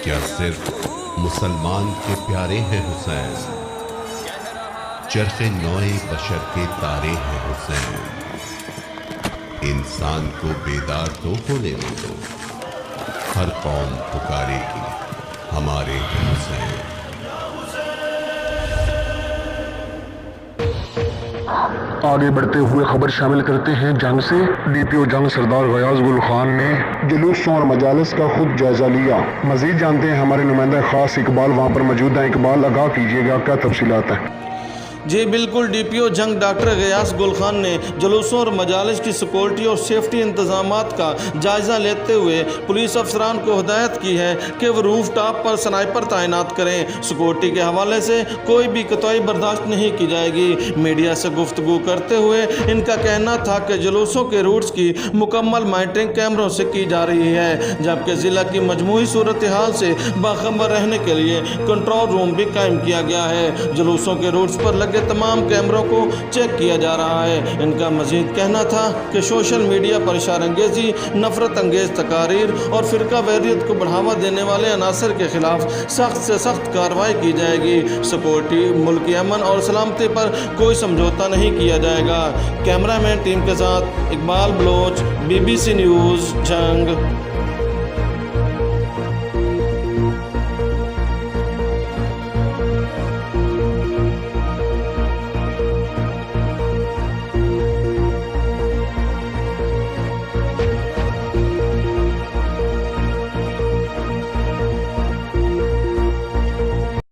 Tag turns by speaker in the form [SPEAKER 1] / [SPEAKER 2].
[SPEAKER 1] क्या सिर्फ मुसलमान के प्यारे हैं हुसैन? चरखे नौए बशर के तारे हैं हुसैन। इंसान को बेदार तो होने दो, हर कौम पुकारेगी हमारे हुसैन।
[SPEAKER 2] आगे बढ़ते हुए खबर शामिल करते हैं जंग से। डीपीओ जंग सरदार गयास गुल खान ने जुलूसों और मजालिस का खुद जायजा लिया। मजीद जानते हैं हमारे नुमाइंदा खास इकबाल वहां पर मौजूद है। इकबाल, आगाह कीजिएगा, क्या तफसीलात हैं?
[SPEAKER 3] जी बिल्कुल, डीपीओ जंग डॉक्टर गयास गुल खान ने जुलूसों और मजालिस की सिक्योरिटी और सेफ्टी इंतजामात का जायज़ा लेते हुए पुलिस अफसरान को हिदायत की है कि वो रूफ टॉप पर स्नाइपर तैनात करें। सिक्योरिटी के हवाले से कोई भी कोताही बर्दाश्त नहीं की जाएगी। मीडिया से गुफ्तगू करते हुए इनका कहना था कि जुलूसों के रूट्स की मुकम्मल मॉनिटरिंग कैमरों से की जा रही है, जबकि ज़िला की मजमूई सूरत हाल से बाखबर रहने के लिए कंट्रोल रूम भी कायम किया गया है। जुलूसों के रूट्स पर लगे तमाम कैमरों को चेक किया जा रहा है। इनका मजीद कहना था कि सोशल मीडिया पर इशारअंगेज़ी, नफरत अंगेज तकारीर और फिरका वैरियत को बढ़ावा देने वाले अनासर के खिलाफ सख्त से सख्त कार्रवाई की जाएगी। सिक्योरिटी, मुल्की अमन और सलामती पर कोई समझौता नहीं किया जाएगा। कैमरामैन टीम के साथ इकबाल बलोच, BBC न्यूज़, जंग।